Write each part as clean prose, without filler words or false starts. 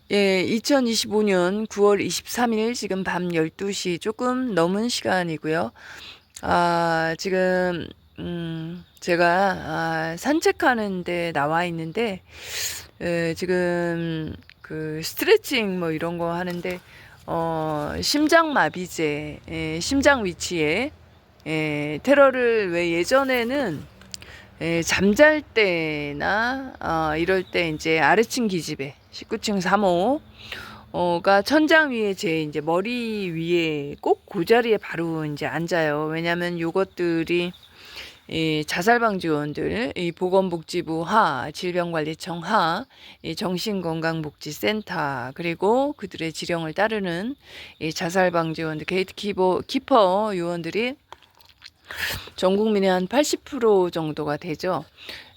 예, 2025년 9월 23일 지금 밤 12시 조금 넘은 시간이고요. 지금 제가 산책하는 데 나와 있는데 지금 그 스트레칭 뭐 이런 거 하는데 심장마비제, 심장 위치에 테러를 왜 예전에는 잠잘 때나 이럴 때 이제 아래층 기지배 19층 3호가 천장 위에 제 이제 머리 위에 꼭 그 자리에 바로 이제 앉아요. 왜냐면 요것들이 이 자살방지원들, 이 보건복지부 하, 질병관리청 하, 이 정신건강복지센터, 그리고 그들의 지령을 따르는 이 자살방지원들, 키퍼 요원들이 전 국민의 한 80% 정도가 되죠.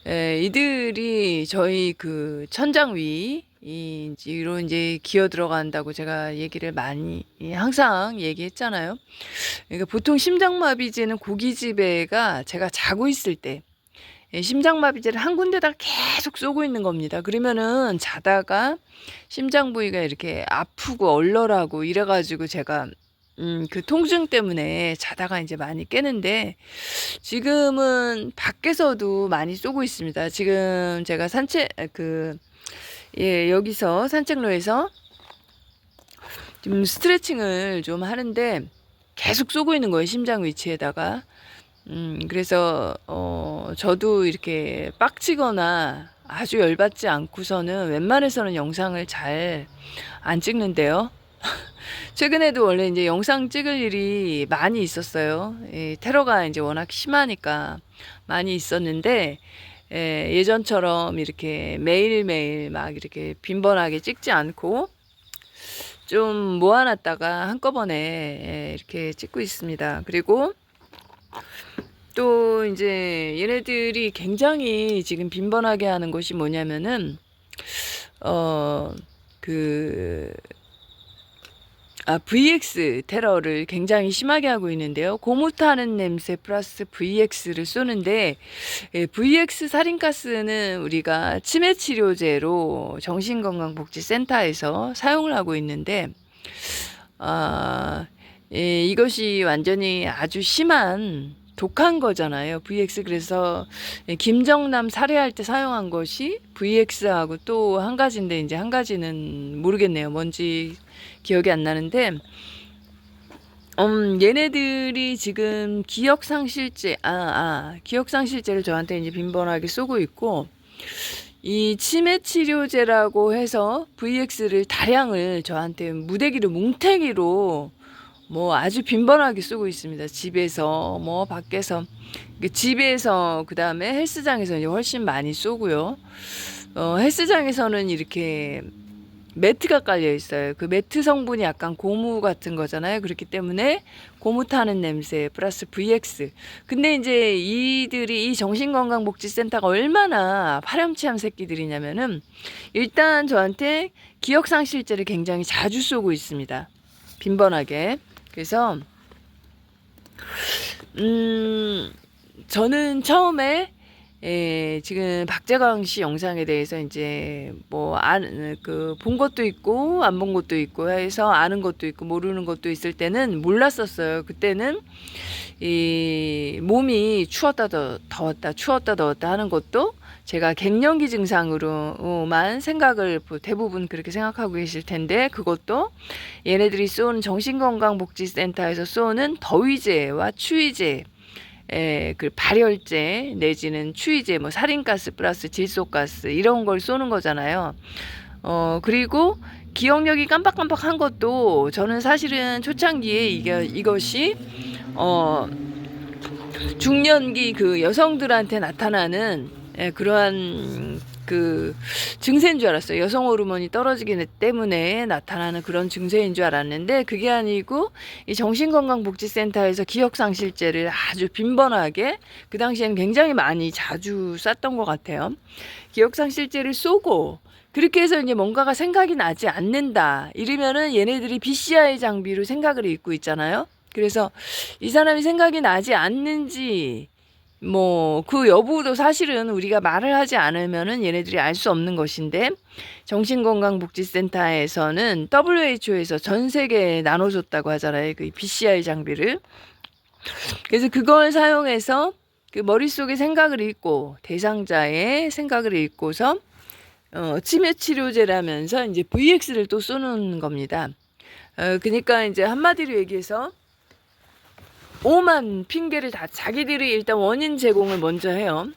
이들이 저희 그 천장 위로 이제 기어 들어간다고 제가 얘기를 많이 항상 얘기했잖아요. 그러니까 보통 심장마비제는 고기지배가 제가 자고 있을 때 심장마비제를 한 군데다가 계속 쏘고 있는 겁니다. 그러면은 자다가 심장 부위가 이렇게 아프고 얼얼하고 이래가지고 제가 그 통증 때문에 자다가 이제 많이 깨는데 지금은 밖에서도 많이 쏘고 있습니다. 지금 제가 여기서 산책로에서 지금 스트레칭을 좀 하는데 계속 쏘고 있는 거예요. 심장 위치에다가. 그래서, 저도 이렇게 빡치거나 아주 열받지 않고서는 웬만해서는 영상을 잘 안 찍는데요. 최근에도 원래 이제 영상 찍을 일이 많이 있었어요. 테러가 이제 워낙 심하니까 많이 있었는데, 예전처럼 이렇게 매일매일 막 이렇게 빈번하게 찍지 않고 좀 모아놨다가 한꺼번에 이렇게 찍고 있습니다. 그리고 또 이제 얘네들이 굉장히 지금 빈번하게 하는 것이 뭐냐면은, 어, 그, VX 테러를 굉장히 심하게 하고 있는데요. 고무타는 냄새 플러스 VX를 쏘는데, VX 살인가스는 우리가 치매치료제로 정신건강복지센터에서 사용을 하고 있는데, 아, 이것이 완전히 아주 심한 독한 거잖아요. VX. 그래서 김정남 살해할 때 사용한 것이 VX하고 또 한 가지인데 이제 한 가지는 모르겠네요. 뭔지 기억이 안 나는데 얘네들이 지금 기억상실제를 저한테 이제 빈번하게 쏘고 있고 이 치매치료제라고 해서 VX를 다량을 저한테 무대기로 뭉태기로 뭐 아주 빈번하게 쓰고 있습니다. 집에서 뭐 밖에서 집에서 그 다음에 헬스장에서 이제 훨씬 많이 쏘고요. 헬스장에서는 이렇게 매트가 깔려 있어요. 그 매트 성분이 약간 고무 같은 거잖아요. 그렇기 때문에 고무 타는 냄새 플러스 VX. 근데 이제 이 정신건강복지센터가 얼마나 파렴치한 새끼들이냐면은 일단 저한테 기억상실제를 굉장히 자주 쏘고 있습니다. 빈번하게. 그래서 저는 처음에 지금 박재광 씨 영상에 대해서 이제 본 것도 있고 안 본 것도 있고 해서 아는 것도 있고 모르는 것도 있을 때는 몰랐었어요. 그때는 이 몸이 추웠다 더웠다 하는 것도 제가 갱년기 증상으로만 생각을 대부분 그렇게 생각하고 계실 텐데 그것도 얘네들이 쏘는 정신건강복지센터에서 쏘는 더위제와 추위제 그 발열제 내지는 추위제 뭐 살인가스 플러스 질소가스 이런 걸 쏘는 거잖아요. 그리고 기억력이 깜빡깜빡한 것도 저는 사실은 초창기에 이것이 중년기 그 여성들한테 나타나는 그러한 그 증세인 줄 알았어요. 여성 호르몬이 떨어지기 때문에 나타나는 그런 증세인 줄 알았는데 그게 아니고 이 정신건강복지센터에서 기억상실제를 아주 빈번하게 그 당시에는 굉장히 많이 자주 쐈던 것 같아요. 기억상실제를 쏘고 그렇게 해서 이제 뭔가가 생각이 나지 않는다. 이러면은 얘네들이 BCI 장비로 생각을 잊고 있잖아요. 그래서 이 사람이 생각이 나지 않는지 뭐 그 여부도 사실은 우리가 말을 하지 않으면은 얘네들이 알 수 없는 것인데, 정신건강복지센터에서는 WHO에서 전 세계에 나눠줬다고 하잖아요. 그 BCI 장비를. 그래서 그걸 사용해서 그 머릿속에 생각을 읽고, 대상자의 생각을 읽고서 치매 치료제라면서 이제 VX를 또 쏘는 겁니다. 그러니까 이제 한마디로 얘기해서 오만 핑계를 다 자기들이 일단 원인 제공을 먼저 해요.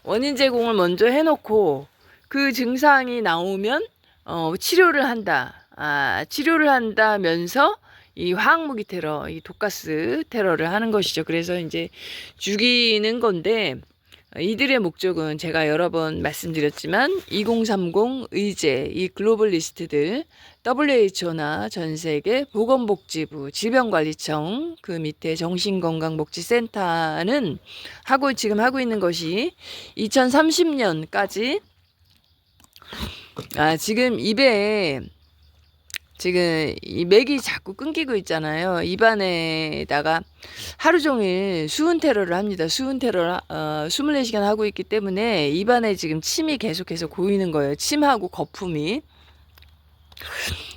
원인 제공을 먼저 해놓고 그 증상이 나오면 치료를 한다. 치료를 한다면서 이 화학무기 테러, 이 독가스 테러를 하는 것이죠. 그래서 이제 죽이는 건데, 이들의 목적은 제가 여러 번 말씀드렸지만 2030 의제, 이 글로벌 리스트들, WHO나 전 세계 보건복지부, 질병관리청, 그 밑에 정신건강복지센터는 지금 하고 있는 것이 2030년까지 지금 입에 지금 이 맥이 자꾸 끊기고 있잖아요. 입안에다가 하루 종일 수은 테러를 합니다. 수은 테러를 24시간 하고 있기 때문에 입안에 지금 침이 계속해서 고이는 거예요. 침하고 거품이.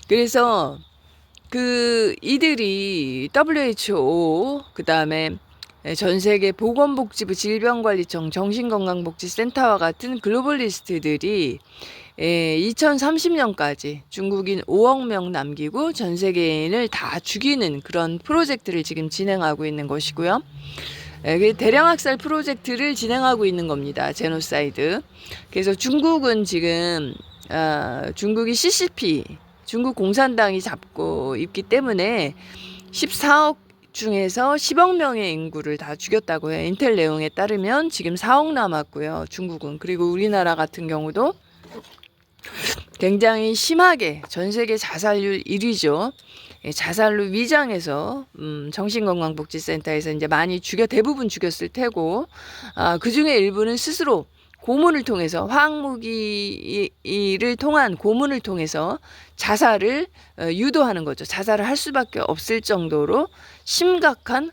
그래서 이들이 WHO, 그다음에 전 세계 보건복지부, 질병관리청, 정신건강복지센터와 같은 글로벌 리스트들이 2030년까지 중국인 5억 명 남기고 전 세계인을 다 죽이는 그런 프로젝트를 지금 진행하고 있는 것이고요. 대량 학살 프로젝트를 진행하고 있는 겁니다. 제노사이드. 그래서 중국은 지금 중국이 CCP, 중국 공산당이 잡고 있기 때문에 14억 중에서 10억 명의 인구를 다 죽였다고 해요. 인텔 내용에 따르면 지금 4억 남았고요. 중국은. 그리고 우리나라 같은 경우도 굉장히 심하게 전 세계 자살률 1위죠. 자살로 위장해서 정신건강복지센터에서 이제 많이 대부분 죽였을 테고, 그 중에 일부는 스스로 고문을 통해서, 화학무기를 통한 고문을 통해서 자살을 유도하는 거죠. 자살을 할 수밖에 없을 정도로 심각한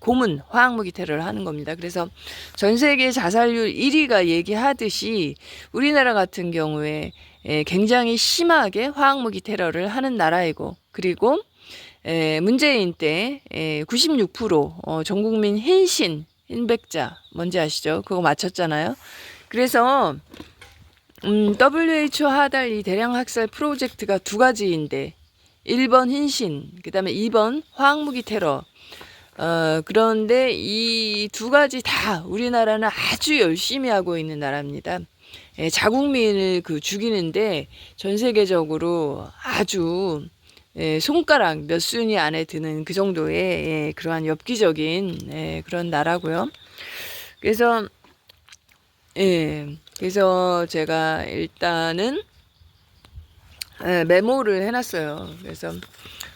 고문, 화학무기 테러를 하는 겁니다. 그래서 전 세계 자살률 1위가 얘기하듯이 우리나라 같은 경우에 굉장히 심하게 화학무기 테러를 하는 나라이고, 그리고 문재인 때 96% 전국민 흰백자 뭔지 아시죠? 그거 맞췄잖아요. 그래서 WHO 하달 이 대량 학살 프로젝트가 두 가지인데, 1번 흰신, 그 다음에 2번 화학무기 테러. 그런데 이 두 가지 다 우리나라는 아주 열심히 하고 있는 나라입니다. 자국민을 죽이는데 전 세계적으로 아주 손가락 몇 순위 안에 드는 그 정도의 그러한 엽기적인 그런 나라고요. 그래서 그래서 제가 일단은 메모를 해놨어요. 그래서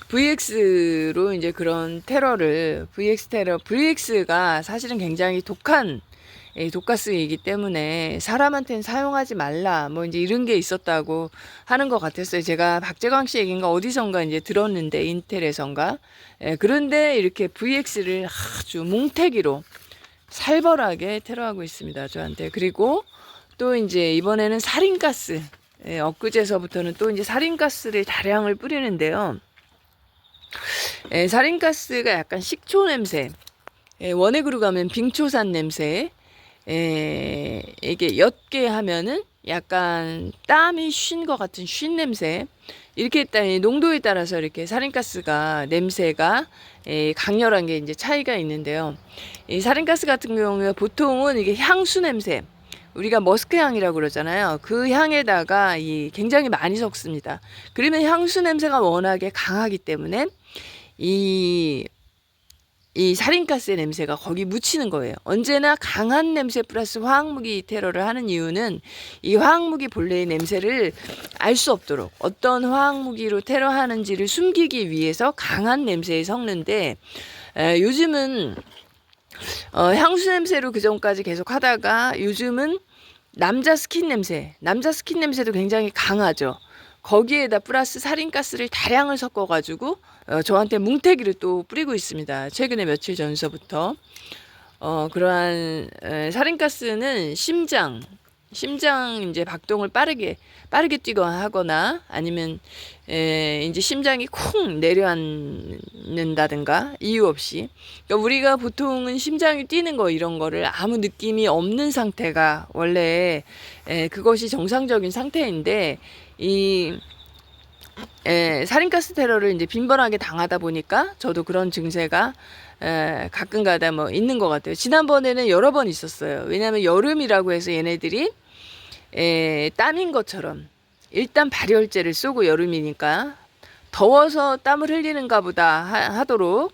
VX로 이제 그런 테러를, VX가 사실은 굉장히 독한 독가스이기 때문에 사람한테는 사용하지 말라, 뭐 이제 이런 게 있었다고 하는 것 같았어요. 제가 박재광 씨 얘기인가 어디선가 이제 들었는데, 인텔에선가. 그런데 이렇게 VX를 아주 뭉태기로 살벌하게 테러하고 있습니다, 저한테. 그리고 또 이제 이번에는 살인가스, 엊그제서부터는 또 이제 살인가스를 다량을 뿌리는데요. 살인가스가 약간 식초 냄새, 원액으로 가면 빙초산 냄새, 이게 옅게 하면은 약간 땀이 쉰 것 같은 쉰 냄새, 이렇게 농도에 따라서 이렇게 살인가스가 냄새가 강렬한 게 이제 차이가 있는데요. 이 살인가스 같은 경우에 보통은 이게 향수 냄새, 우리가 머스크 향이라고 그러잖아요. 그 향에다가 굉장히 많이 섞습니다. 그러면 향수 냄새가 워낙에 강하기 때문에 이 살인가스의 냄새가 거기 묻히는 거예요. 언제나 강한 냄새 플러스 화학무기 테러를 하는 이유는 이 화학무기 본래의 냄새를 알 수 없도록, 어떤 화학무기로 테러하는지를 숨기기 위해서 강한 냄새에 섞는데, 요즘은 향수 냄새로 그전까지 계속 하다가 요즘은 남자 스킨 냄새도 굉장히 강하죠. 거기에다 플러스 살인가스를 다량을 섞어가지고 저한테 뭉태기를 또 뿌리고 있습니다. 최근에 며칠 전서부터. 그러한 살인가스는 심장 이제 박동을 빠르게 뛰거나 하거나 아니면 이제 심장이 쿵 내려앉는다든가 이유 없이. 그러니까 우리가 보통은 심장이 뛰는 거 이런 거를 아무 느낌이 없는 상태가 원래 그것이 정상적인 상태인데 이 살인가스 테러를 이제 빈번하게 당하다 보니까 저도 그런 증세가 가끔가다 뭐 있는 것 같아요. 지난번에는 여러 번 있었어요. 왜냐하면 여름이라고 해서 얘네들이 땀인 것처럼 일단 발열제를 쏘고 여름이니까 더워서 땀을 흘리는가 보다 하도록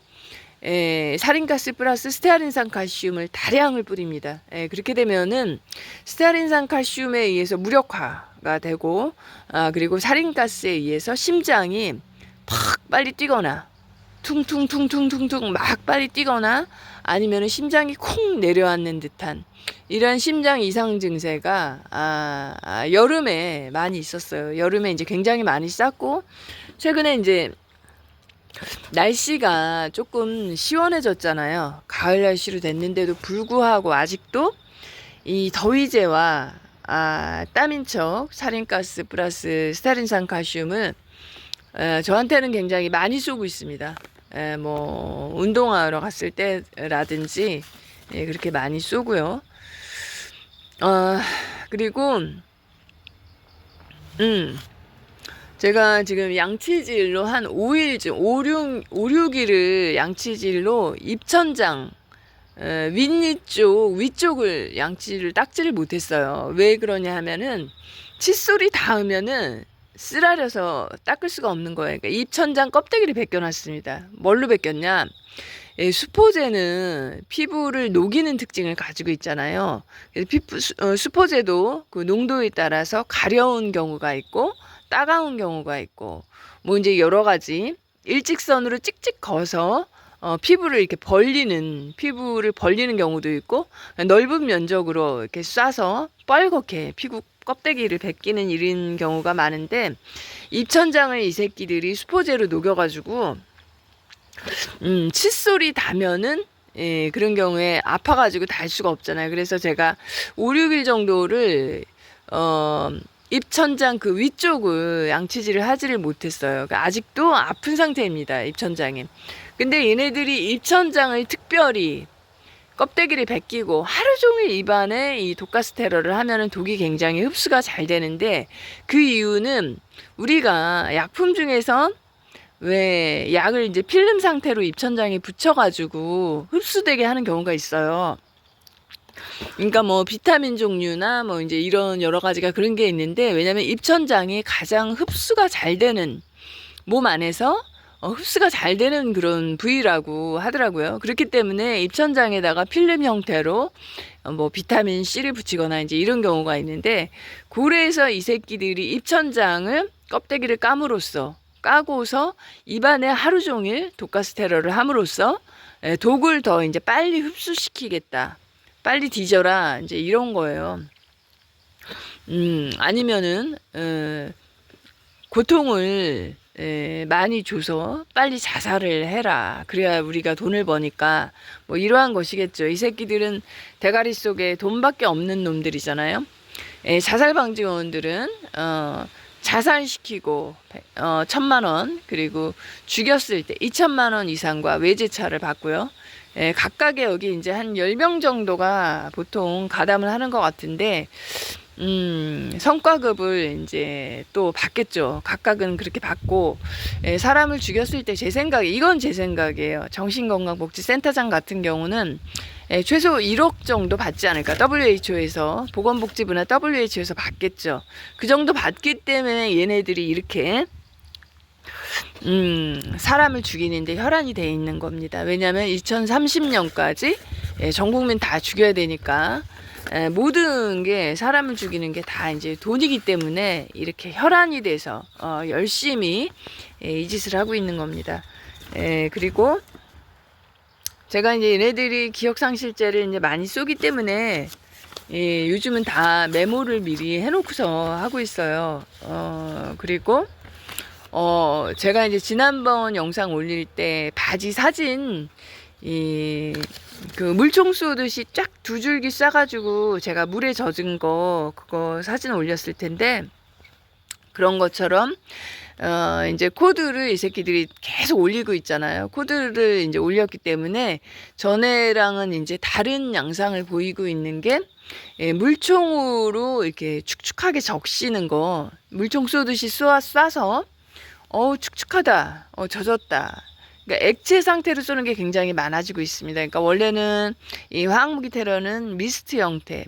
살인가스 플러스 스테아린산 칼슘을 다량을 뿌립니다. 그렇게 되면은 스테아린산 칼슘에 의해서 무력화가 되고 그리고 살인가스에 의해서 심장이 팍 빨리 뛰거나 퉁퉁퉁퉁퉁퉁 막 빨리 뛰거나 아니면은 심장이 콩 내려앉는 듯한 이런 심장 이상 증세가 여름에 많이 있었어요. 여름에 이제 굉장히 많이 쌌고 최근에 이제 날씨가 조금 시원해졌잖아요. 가을 날씨로 됐는데도 불구하고 아직도 이 더위제와 땀인 척 살인가스 플러스 스테아린산 칼슘은 저한테는 굉장히 많이 쏘고 있습니다. 뭐 운동하러 갔을 때라든지 그렇게 많이 쏘고요. 그리고 제가 지금 양치질로 한 5일쯤 5, 6일을 양치질로 입천장 위쪽을 양치를 닦지를 못했어요. 왜 그러냐 하면은 칫솔이 닿으면은 쓰라려서 닦을 수가 없는 거예요. 그러니까 입천장 껍데기를 벗겨놨습니다. 뭘로 벗겼냐? 수포제는 피부를 녹이는 특징을 가지고 있잖아요. 그래서 수포제도 그 농도에 따라서 가려운 경우가 있고 따가운 경우가 있고 뭐 이제 여러 가지 일직선으로 찍찍 거서 피부를 벌리는 경우도 있고 넓은 면적으로 이렇게 쏴서 뻘겋게 피부 껍데기를 벗기는 이런 경우가 많은데 입천장을 이 새끼들이 수포제로 녹여가지고 칫솔이 닿으면은 그런 경우에 아파가지고 달 수가 없잖아요. 그래서 제가 5, 6일 정도를 입천장 그 위쪽을 양치질을 하지를 못했어요. 그러니까 아직도 아픈 상태입니다. 입천장이. 근데 얘네들이 입천장을 특별히 껍데기를 벗기고 하루 종일 입안에 이 독가스 테러를 하면은 독이 굉장히 흡수가 잘 되는데 그 이유는 우리가 약품 중에서 왜 약을 이제 필름 상태로 입천장에 붙여가지고 흡수되게 하는 경우가 있어요. 그러니까 뭐 비타민 종류나 뭐 이제 이런 여러 가지가 그런 게 있는데 왜냐면 입천장이 가장 흡수가 잘 되는 몸 안에서 흡수가 잘 되는 그런 부위라고 하더라고요. 그렇기 때문에 입천장에다가 필름 형태로 뭐 비타민 C를 붙이거나 이제 이런 경우가 있는데 고래에서 이 새끼들이 입천장을 껍데기를 까고서 입안에 하루 종일 독가스 테러를 함으로써 독을 더 이제 빨리 흡수시키겠다. 빨리 뒤져라. 이제 이런 거예요. 아니면은 고통을 많이 줘서 빨리 자살을 해라. 그래야 우리가 돈을 버니까 뭐 이러한 것이겠죠. 이 새끼들은 대가리 속에 돈밖에 없는 놈들이잖아요. 자살 방지원들은 자살시키고 1,000만 원 그리고 죽였을 때 2,000만 원 이상과 외제차를 받고요. 각각의 여기 이제 한 10명 정도가 보통 가담을 하는 것 같은데 성과급을 이제 또 받겠죠. 각각은 그렇게 받고 사람을 죽였을 때 이건 제 생각이에요. 정신건강복지센터장 같은 경우는 최소 1억 정도 받지 않을까. WHO에서 보건복지부나 WHO에서 받겠죠. 그 정도 받기 때문에 얘네들이 이렇게 사람을 죽이는데 혈안이 돼 있는 겁니다. 왜냐하면 2030년까지 전 국민 다 죽여야 되니까 모든 게 사람을 죽이는 게 다 이제 돈이기 때문에 이렇게 혈안이 돼서 열심히 이 짓을 하고 있는 겁니다. 그리고 제가 이제 얘네들이 기억상실제를 이제 많이 쏘기 때문에 요즘은 다 메모를 미리 해놓고서 하고 있어요. 그리고 제가 이제 지난번 영상 올릴 때 바지 사진 그 물총 쏘듯이 쫙 두 줄기 싸가지고 제가 물에 젖은 거 그거 사진 올렸을 텐데, 그런 것처럼 이제 코드를 이 새끼들이 계속 올리고 있잖아요. 코드를 이제 올렸기 때문에 전에랑은 이제 다른 양상을 보이고 있는 게, 물총으로 이렇게 축축하게 적시는 거, 물총 쏘듯이 쏴서 축축하다, 젖었다. 그러니까 액체 상태로 쏘는 게 굉장히 많아지고 있습니다. 그러니까 원래는 이 화학무기 테러는 미스트 형태,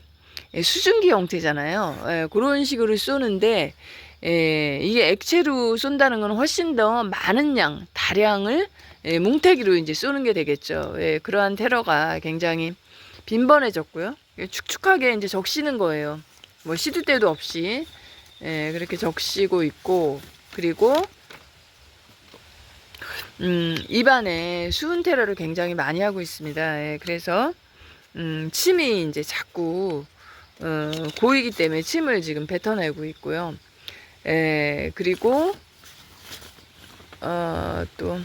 수증기 형태잖아요. 그런 식으로 쏘는데, 이게 액체로 쏜다는 건 훨씬 더 많은 양, 다량을 뭉태기로 이제 쏘는 게 되겠죠. 그러한 테러가 굉장히 빈번해졌고요. 축축하게 이제 적시는 거예요. 뭐 시도 때도 없이 그렇게 적시고 있고, 그리고 입안에 수은 테러를 굉장히 많이 하고 있습니다. 그래서 침이 이제 자꾸 고이기 때문에 침을 지금 뱉어내고 있고요. 그리고 또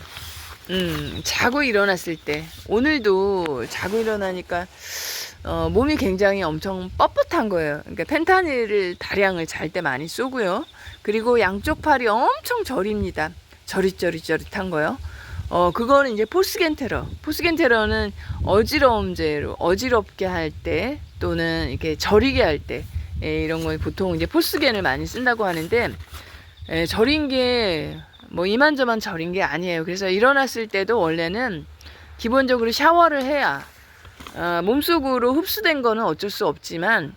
자고 일어났을 때, 오늘도 자고 일어나니까 몸이 굉장히 엄청 뻣뻣한 거예요. 그러니까 펜타닐을 다량을 잘 때 많이 쏘고요. 그리고 양쪽 팔이 엄청 저립니다. 저릿저릿한 거요. 그거는 이제 포스겐 테러. 포스겐 테러는 어지러움죄로 어지럽게 할 때, 또는 이렇게 저리게 할 때, 이런 거 보통 이제 포스겐을 많이 쓴다고 하는데, 저린 게 뭐 이만저만 저린 게 아니에요. 그래서 일어났을 때도 원래는 기본적으로 샤워를 해야 몸속으로 흡수된 거는 어쩔 수 없지만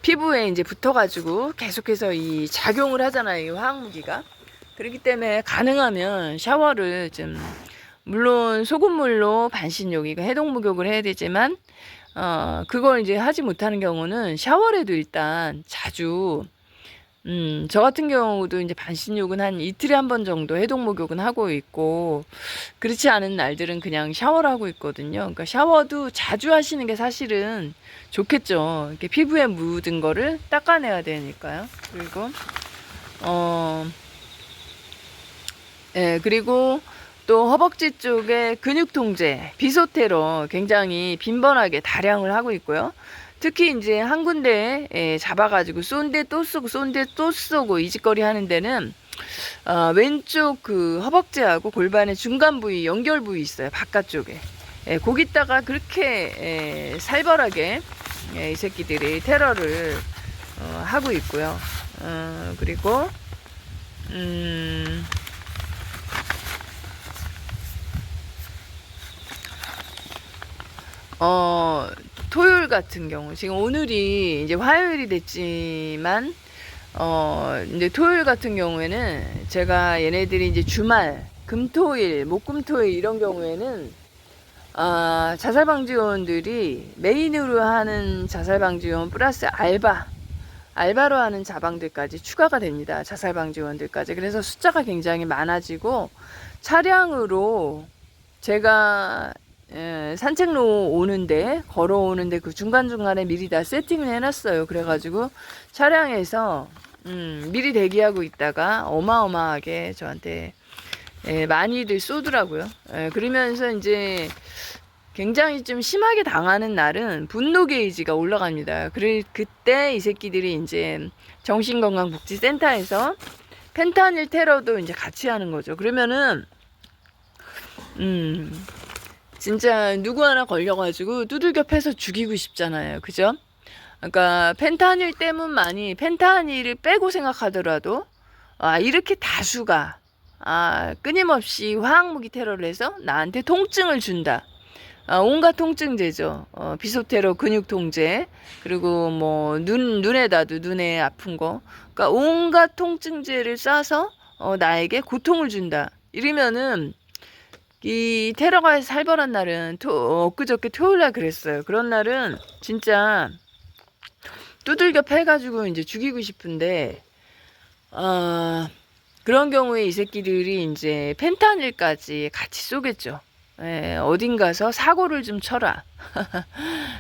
피부에 이제 붙어가지고 계속해서 이 작용을 하잖아요, 이 화학무기가. 그렇기 때문에 가능하면 샤워를 좀, 물론 소금물로 반신욕, 해독목욕을 해야 되지만 그걸 이제 하지 못하는 경우는 샤워를 해도 일단 자주, 저 같은 경우도 이제 반신욕은 한 이틀에 한 번 정도 해독목욕은 하고 있고, 그렇지 않은 날들은 그냥 샤워를 하고 있거든요. 그러니까 샤워도 자주 하시는 게 사실은 좋겠죠. 이렇게 피부에 묻은 거를 닦아내야 되니까요. 그리고 그리고 또 허벅지 쪽에 근육통제, 비소테러 굉장히 빈번하게 다량을 하고 있고요. 특히 이제 한 군데 잡아가지고 쏜데 또 쏘고 쏜데 또 쏘고 이 짓거리 하는 데는 왼쪽 그 허벅지하고 골반의 중간 부위, 연결 부위 있어요. 바깥쪽에. 거기다가 그렇게 살벌하게 이 새끼들이 테러를 하고 있고요. 그리고 토요일 같은 경우, 지금 오늘이 이제 화요일이 됐지만, 이제 토요일 같은 경우에는 제가 얘네들이 이제 주말, 금토일, 목금토일 이런 경우에는, 자살방지요원들이 메인으로 하는 자살방지요원 플러스 알바로 하는 자방들까지 추가가 됩니다. 자살방지요원들까지. 그래서 숫자가 굉장히 많아지고, 차량으로 제가 산책로 오는데, 걸어오는데 그 중간중간에 미리 다 세팅을 해놨어요. 그래가지고 차량에서 미리 대기하고 있다가 어마어마하게 저한테 많이들 쏘더라고요. 그러면서 이제 굉장히 좀 심하게 당하는 날은 분노 게이지가 올라갑니다. 그때 이 새끼들이 이제 정신건강복지센터에서 펜타닐 테러도 이제 같이 하는 거죠. 그러면은 진짜 누구 하나 걸려가지고 두들겨 패서 죽이고 싶잖아요. 그죠? 그러니까 펜타닐 때문만이, 펜타닐을 빼고 생각하더라도 이렇게 다수가 끊임없이 화학무기 테러를 해서 나한테 통증을 준다. 온갖 통증제죠. 비소테러 근육통제, 그리고 뭐 눈에다도 눈에 아픈 거, 그러니까 온갖 통증제를 쏴서 나에게 고통을 준다. 이러면은 이 테러가 살벌한 날은 엊그저께 토요일날 그랬어요. 그런 날은 진짜 두들겨 패가지고 이제 죽이고 싶은데, 그런 경우에 이 새끼들이 이제 펜타닐까지 같이 쏘겠죠. 어딘 가서 사고를 좀 쳐라.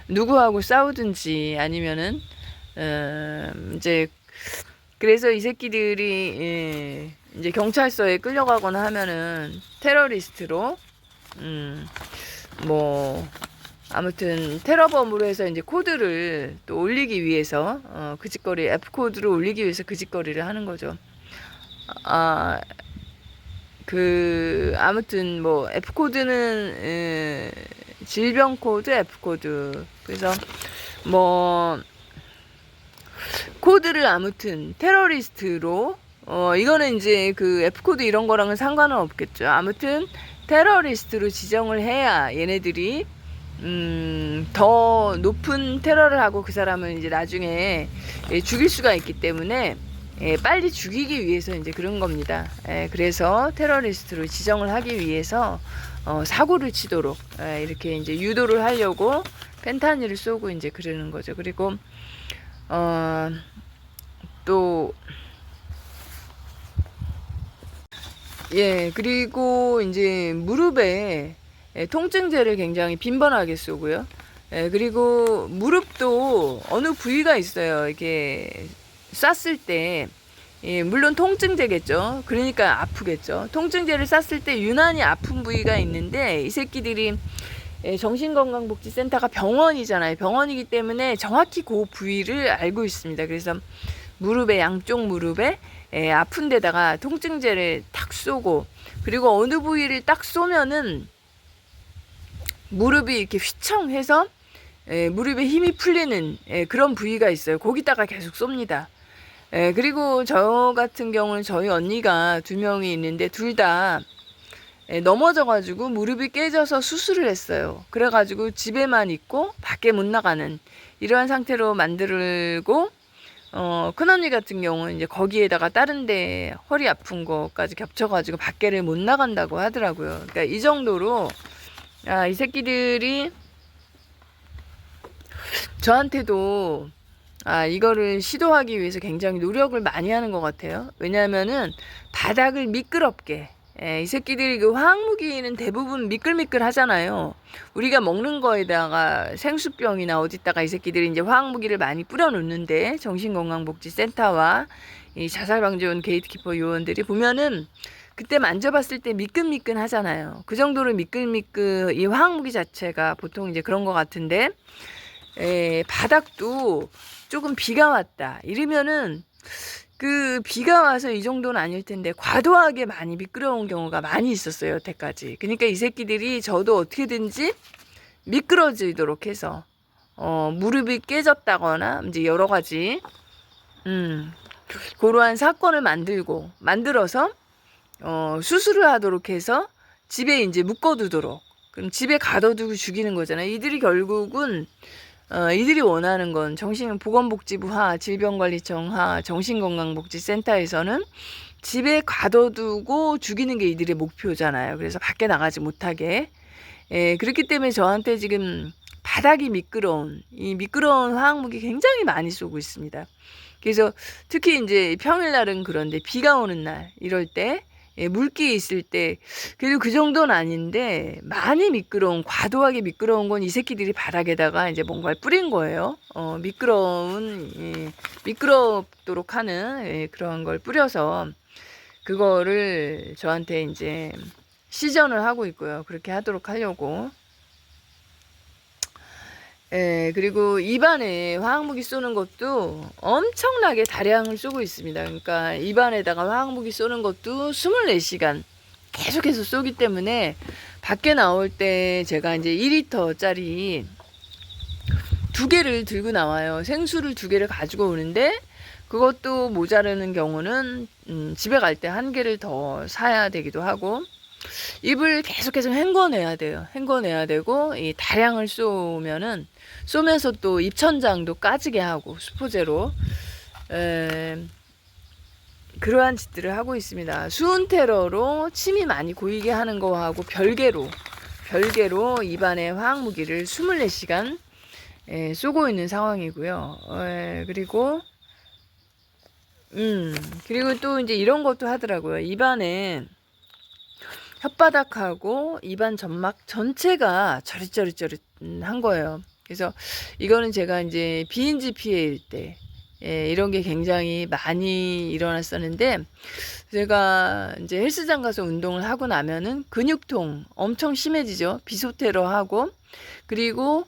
누구하고 싸우든지 아니면은 이제, 그래서 이 새끼들이 이제 경찰서에 끌려가거나 하면은 테러리스트로 뭐 아무튼 테러범으로 해서 이제 코드를 또 올리기 위해서 그 짓거리 F 코드를 올리기 위해서 그 짓거리를 하는 거죠. 아무튼 뭐 F 코드는 질병 코드, F 코드. 그래서 뭐 코드를 아무튼 테러리스트로 이거는 이제 그 F 코드 이런 거랑은 상관은 없겠죠. 아무튼 테러리스트로 지정을 해야 얘네들이 더 높은 테러를 하고 그 사람을 이제 나중에 죽일 수가 있기 때문에 빨리 죽이기 위해서 이제 그런 겁니다. 그래서 테러리스트로 지정을 하기 위해서 사고를 치도록 이렇게 이제 유도를 하려고 펜타닐을 쏘고 이제 그러는 거죠. 그리고 또 그리고 이제 무릎에 통증제를 굉장히 빈번하게 쏘고요. 그리고 무릎도 어느 부위가 있어요. 이게 쐈을 때 물론 통증제겠죠. 그러니까 아프겠죠. 통증제를 쐈을 때 유난히 아픈 부위가 있는데 이 새끼들이 정신건강복지센터가 병원이잖아요. 병원이기 때문에 정확히 그 부위를 알고 있습니다. 그래서 무릎에 양쪽 무릎에 아픈 데다가 통증제를 탁 쏘고 그리고 어느 부위를 딱 쏘면은 무릎이 이렇게 휘청해서 무릎에 힘이 풀리는 그런 부위가 있어요. 거기다가 계속 쏩니다. 그리고 저 같은 경우는 저희 언니가 2명이 있는데 둘 다 넘어져가지고 무릎이 깨져서 수술을 했어요. 그래가지고 집에만 있고 밖에 못 나가는 이러한 상태로 만들고 큰언니 같은 경우는 이제 거기에다가 다른데 허리 아픈 거까지 겹쳐가지고 밖에를 못 나간다고 하더라고요. 그러니까 이 정도로 이 새끼들이 저한테도 이거를 시도하기 위해서 굉장히 노력을 많이 하는 것 같아요. 왜냐하면은 바닥을 미끄럽게 이 새끼들이 그 화학무기는 대부분 미끌미끌 하잖아요. 우리가 먹는 거에다가 생수병이나 어디다가 이 새끼들이 이제 화학무기를 많이 뿌려 놓는데 정신건강복지센터와 이 자살방지원 게이트키퍼 요원들이 보면은 그때 만져봤을 때 미끈미끈 하잖아요. 그 정도로 미끌미끌 이 화학무기 자체가 보통 이제 그런 것 같은데 바닥도 조금 비가 왔다 이러면은 그 비가 와서 이 정도는 아닐 텐데 과도하게 많이 미끄러운 경우가 많이 있었어요, 여태까지. 그러니까 이 새끼들이 저도 어떻게든지 미끄러지도록 해서 무릎이 깨졌다거나 이제 여러 가지 그러한 사건을 만들어서 수술을 하도록 해서 집에 이제 묶어두도록. 그럼 집에 가둬두고 죽이는 거잖아요. 이들이 결국은 이들이 원하는 건 정신보건복지부하, 질병관리청하, 정신건강복지센터에서는 집에 가둬두고 죽이는 게 이들의 목표잖아요. 그래서 밖에 나가지 못하게. 그렇기 때문에 저한테 지금 바닥이 이 미끄러운 화학무기 굉장히 많이 쏘고 있습니다. 그래서 특히 이제 평일날은 그런데 비가 오는 날 이럴 때 물기 있을 때 그래도 그 정도는 아닌데 많이 과도하게 미끄러운 건 이 새끼들이 바닥에다가 이제 뭔가를 뿌린 거예요. 미끄럽도록 하는 그런 걸 뿌려서 그거를 저한테 이제 시전을 하고 있고요. 그렇게 하려고. 그리고 입안에 화학무기 쏘는 것도 엄청나게 다량을 쏘고 있습니다. 그러니까 입안에다가 화학무기 쏘는 것도 24시간 계속해서 쏘기 때문에 밖에 나올 때 제가 이제 2리터짜리 2개를 들고 나와요. 생수를 2개를 가지고 오는데 그것도 모자르는 경우는 집에 갈 때 1개를 더 사야 되기도 하고 입을 계속해서 헹궈내야 돼요. 헹궈내야 되고 이 다량을 쏘면서 또 입천장도 까지게 하고 수포제로 그러한 짓들을 하고 있습니다. 수은 테러로 침이 많이 고이게 하는 거하고 별개로 입안에 화학무기를 24시간 쏘고 있는 상황이고요. 그리고 또 이제 이런 것도 하더라고요. 입안에 혓바닥하고 입안 점막 전체가 저릿저릿한 거예요. 그래서 이거는 제가 이제 비인지 피해일 때 이런 게 굉장히 많이 일어났었는데, 제가 이제 헬스장 가서 운동을 하고 나면은 근육통 엄청 심해지죠. 비소테러 하고, 그리고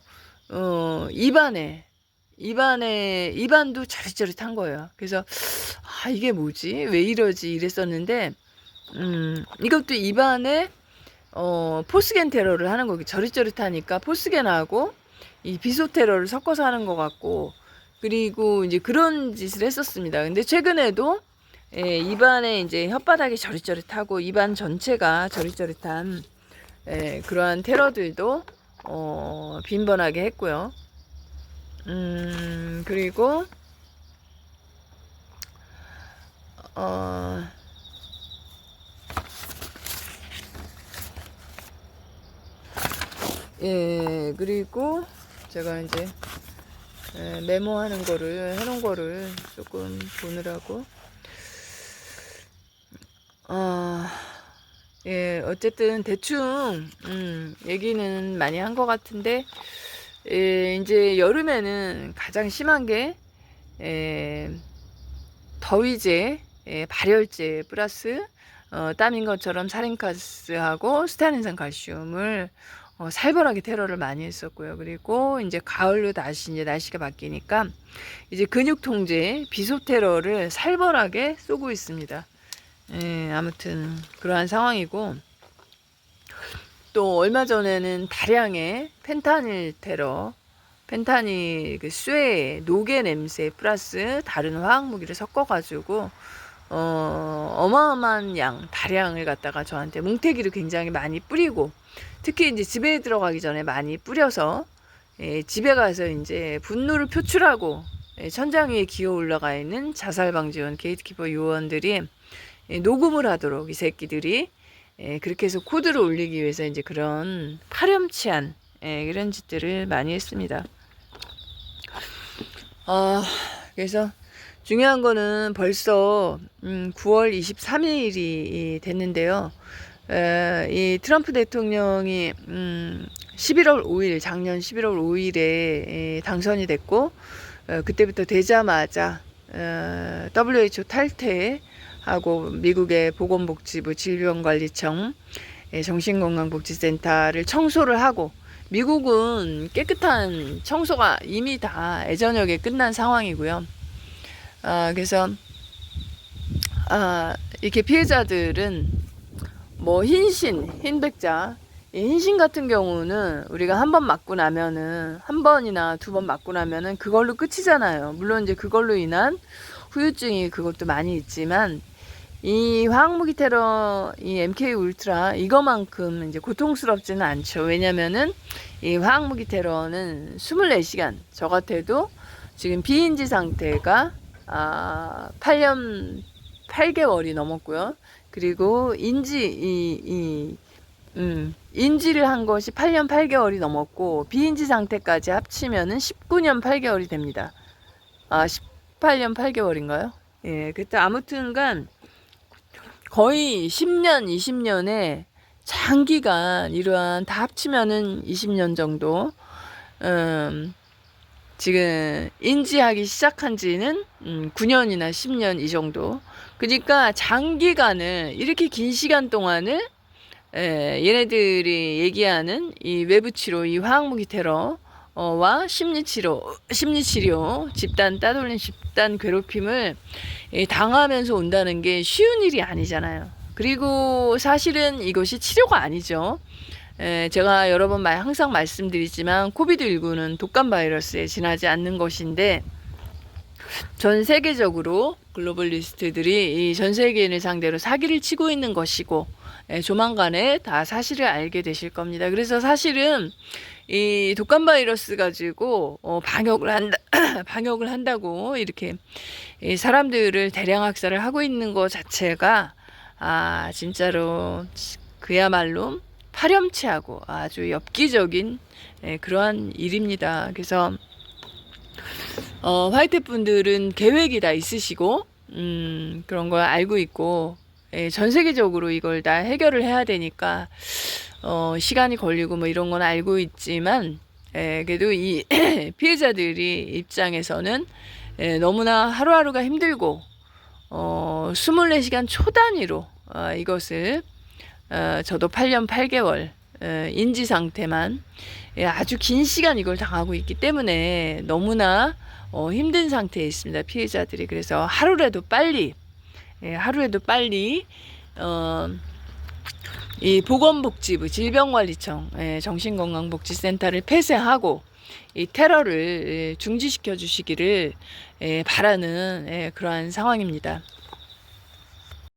입안도 저릿저릿한 거예요. 그래서 이게 뭐지? 왜 이러지? 이랬었는데, 이것도 입안에 포스겐 테러를 하는 거기. 저릿저릿하니까 포스겐하고 이 비소테러를 섞어서 하는 것 같고, 그리고 이제 그런 짓을 했었습니다. 근데 최근에도 입안에 이제 혓바닥이 저릿저릿하고 입안 전체가 저릿저릿한 그러한 테러들도 빈번하게 했고요. 그리고 그리고 제가 이제 메모하는 거를 해놓은 거를 조금 보느라고 어쨌든 대충 얘기는 많이 한 것 같은데, 이제 여름에는 가장 심한 게 더위제, 발열제 플러스 땀인 것처럼 살인가스하고 스타린산 칼슘을 살벌하게 테러를 많이 했었고요. 그리고 이제 가을로 다시 이제 날씨가 바뀌니까 이제 근육통제, 비소테러를 살벌하게 쏘고 있습니다. 아무튼 그러한 상황이고, 또 얼마 전에는 다량의 펜타닐 테러, 펜타닐 그 쇠 노개 냄새 플러스 다른 화학 무기를 섞어가지고 어마어마한 다량을 갖다가 저한테 뭉태기를 굉장히 많이 뿌리고, 특히 이제 집에 들어가기 전에 많이 뿌려서 집에 가서 이제 분노를 표출하고 천장 위에 기어 올라가 있는 자살방지원 게이트키퍼 요원들이 녹음을 하도록 이 새끼들이 그렇게 해서 코드를 올리기 위해서 이제 그런 파렴치한 이런 짓들을 많이 했습니다. 그래서 중요한 거는 벌써 9월 23일이 됐는데요. 이 트럼프 대통령이 11월 5일, 작년 11월 5일에 당선이 됐고, 그때부터 되자마자 WHO 탈퇴하고 미국의 보건복지부 질병관리청 정신건강복지센터를 청소를 하고, 미국은 깨끗한 청소가 이미 다 예전역에 끝난 상황이고요. 그래서 이렇게 피해자들은 뭐 흰백자, 이 흰신 같은 경우는 우리가 한 번 맞고 나면은, 한 번이나 두 번 맞고 나면은 그걸로 끝이잖아요. 물론 이제 그걸로 인한 후유증이 그것도 많이 있지만, 이 화학무기 테러, 이 MK 울트라 이거만큼 이제 고통스럽지는 않죠. 왜냐면은 이 화학무기 테러는 24시간, 저 같아도 지금 비인지 상태가 8년 8개월이 넘었고요. 그리고 인지를 한 것이 8년 8개월이 넘었고, 비인지 상태까지 합치면은 19년 8개월이 됩니다. 18년 8개월인가요? 그때 아무튼간 거의 10년, 20년에 장기간 이러한 다 합치면은 20년 정도, 지금 인지하기 시작한 지는 9년이나 10년 이 정도. 그러니까 장기간을, 이렇게 긴 시간 동안을 얘네들이 얘기하는 이 외부 치료, 이 화학무기 테러와 심리치료, 집단 따돌림, 집단 괴롭힘을 당하면서 온다는 게 쉬운 일이 아니잖아요. 그리고 사실은 이것이 치료가 아니죠. 제가 여러 번 항상 말씀드리지만 코비드19는 독감 바이러스에 지나지 않는 것인데, 전 세계적으로 글로벌리스트들이 이 전 세계인을 상대로 사기를 치고 있는 것이고, 조만간에 다 사실을 알게 되실 겁니다. 그래서 사실은 이 독감 바이러스 가지고 방역을 한다고 이렇게 사람들을 대량 학살을 하고 있는 것 자체가 진짜로 그야말로 파렴치하고 아주 엽기적인 그러한 일입니다. 그래서 화이트 분들은 계획이 다 있으시고 그런 걸 알고 있고, 전 세계적으로 이걸 다 해결을 해야 되니까 시간이 걸리고 뭐 이런 건 알고 있지만, 그래도 이 피해자들이 입장에서는 너무나 하루하루가 힘들고 24시간 초단위로 이것을 저도 8년 8개월 인지 상태만 아주 긴 시간 이걸 당하고 있기 때문에 너무나 힘든 상태에 있습니다. 피해자들이. 그래서 하루라도 빨리 이 보건복지부 질병관리청 정신건강복지센터를 폐쇄하고 이 테러를 중지시켜 주시기를 바라는 그러한 상황입니다.